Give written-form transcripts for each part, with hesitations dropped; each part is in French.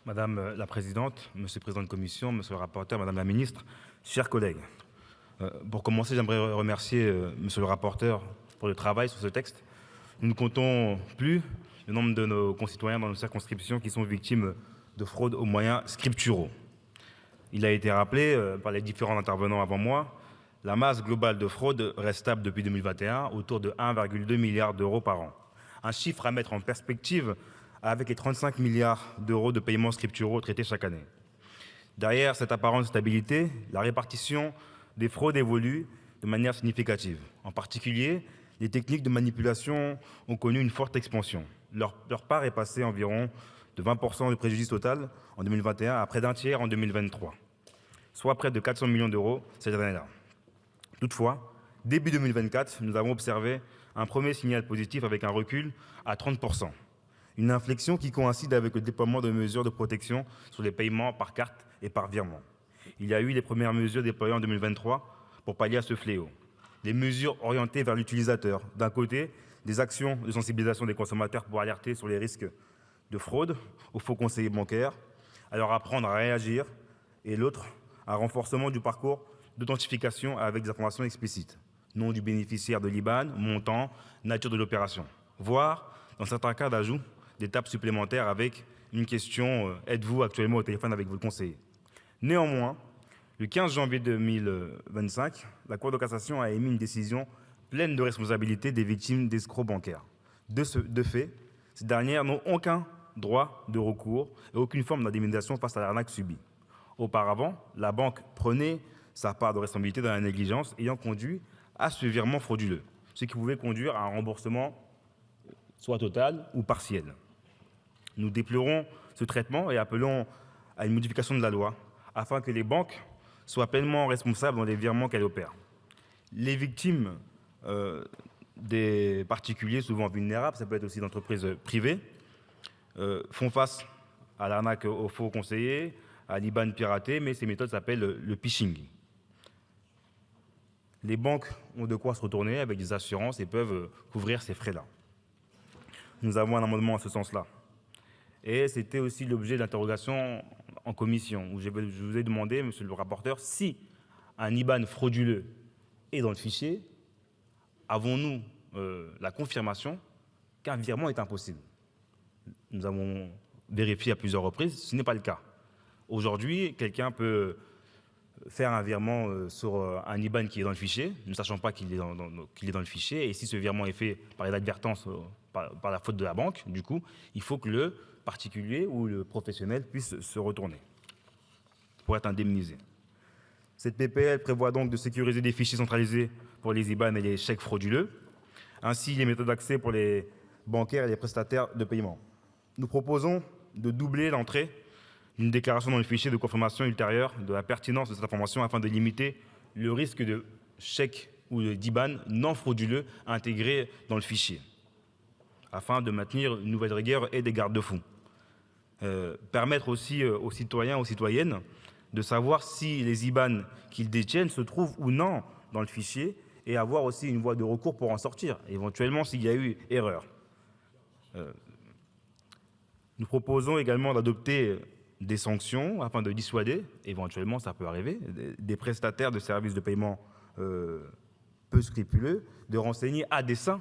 Madame la présidente, monsieur le président de commission, monsieur le rapporteur, madame la ministre, chers collègues. Pour commencer, j'aimerais remercier monsieur le rapporteur pour le travail sur ce texte. Nous ne comptons plus le nombre de nos concitoyens dans nos circonscriptions qui sont victimes de fraude aux moyens scripturaux. Il a été rappelé par les différents intervenants avant moi, la masse globale de fraude reste stable depuis 2021, autour de 1,2 milliard d'euros par an. Un chiffre à mettre en perspective avec les 35 milliards d'euros de paiements scripturaux traités chaque année. Derrière cette apparente stabilité, la répartition des fraudes évolue de manière significative. En particulier, les techniques de manipulation ont connu une forte expansion. Leur part est passée environ de 20% de préjudice total en 2021 à près d'un tiers en 2023, soit près de 400 millions d'euros cette année-là. Toutefois, début 2024, nous avons observé un premier signal positif avec un recul à 30%. Une inflexion qui coïncide avec le déploiement de mesures de protection sur les paiements par carte et par virement. Il y a eu les premières mesures déployées en 2023 pour pallier à ce fléau. Des mesures orientées vers l'utilisateur. D'un côté, des actions de sensibilisation des consommateurs pour alerter sur les risques de fraude aux faux conseillers bancaires, à leur apprendre à réagir, et l'autre, un renforcement du parcours d'authentification avec des informations explicites. Nom du bénéficiaire de l'IBAN, montant, nature de l'opération. Voire, dans certains cas d'ajout, d'étapes supplémentaires avec une question « Êtes-vous actuellement au téléphone avec votre conseiller ?» Néanmoins, le 15 janvier 2025, la Cour de cassation a émis une décision pleine de responsabilité des victimes d'escrocs bancaires. De fait, ces dernières n'ont aucun droit de recours et aucune forme d'indemnisation face à l'arnaque subie. Auparavant, la banque prenait sa part de responsabilité dans la négligence ayant conduit à ce virement frauduleux, ce qui pouvait conduire à un remboursement soit total ou partiel. Nous déplorons ce traitement et appelons à une modification de la loi afin que les banques soient pleinement responsables dans les virements qu'elles opèrent. Les victimes des particuliers souvent vulnérables, ça peut être aussi d'entreprises privées, font face à l'arnaque aux faux conseillers, à l'IBAN piraté, mais ces méthodes s'appellent le phishing. Les banques ont de quoi se retourner avec des assurances et peuvent couvrir ces frais-là. Nous avons un amendement à ce sens-là. Et c'était aussi l'objet d'interrogation en commission, où je vous ai demandé, monsieur le rapporteur, si un IBAN frauduleux est dans le fichier, avons-nous la confirmation qu'un virement est impossible? Nous avons vérifié à plusieurs reprises, ce n'est pas le cas. Aujourd'hui, quelqu'un peut faire un virement sur un IBAN qui est dans le fichier, ne sachant pas qu'il est dans le fichier, et si ce virement est fait par inadvertance, par la faute de la banque, du coup, il faut que le particulier ou le professionnel puisse se retourner pour être indemnisé. Cette PPL prévoit donc de sécuriser des fichiers centralisés pour les IBAN et les chèques frauduleux, ainsi les méthodes d'accès pour les bancaires et les prestataires de paiement. Nous proposons de doubler l'entrée d'une déclaration dans le fichier de confirmation ultérieure de la pertinence de cette information afin de limiter le risque de chèque ou d'IBAN non frauduleux intégrés dans le fichier, afin de maintenir une nouvelle rigueur et des garde-fous. Permettre aussi aux citoyens, aux citoyennes, de savoir si les IBAN qu'ils détiennent se trouvent ou non dans le fichier et avoir aussi une voie de recours pour en sortir, éventuellement s'il y a eu erreur. Nous proposons également d'adopter des sanctions afin de dissuader, éventuellement ça peut arriver, des prestataires de services de paiement peu scrupuleux de renseigner à dessein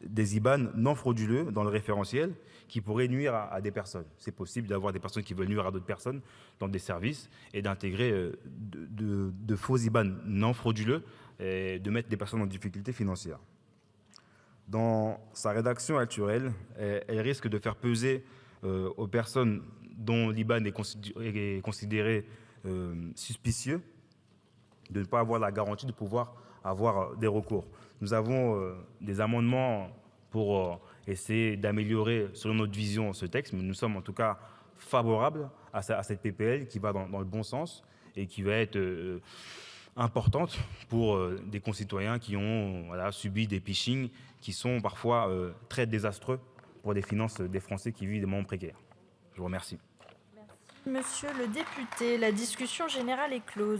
des IBAN non frauduleux dans le référentiel qui pourraient nuire à des personnes. C'est possible d'avoir des personnes qui veulent nuire à d'autres personnes dans des services et d'intégrer de faux IBAN non frauduleux et de mettre des personnes en difficulté financière. Dans sa rédaction actuelle, elle risque de faire peser aux personnes dont l'IBAN est considéré suspicieux de ne pas avoir la garantie de pouvoir avoir des recours. Nous avons des amendements pour essayer d'améliorer, selon notre vision, ce texte, mais nous sommes en tout cas favorables à cette PPL qui va dans le bon sens et qui va être importante pour des concitoyens qui ont subi des phishing qui sont parfois très désastreux pour les finances des Français qui vivent des moments précaires. Je vous remercie. Merci, monsieur le député. La discussion générale est close.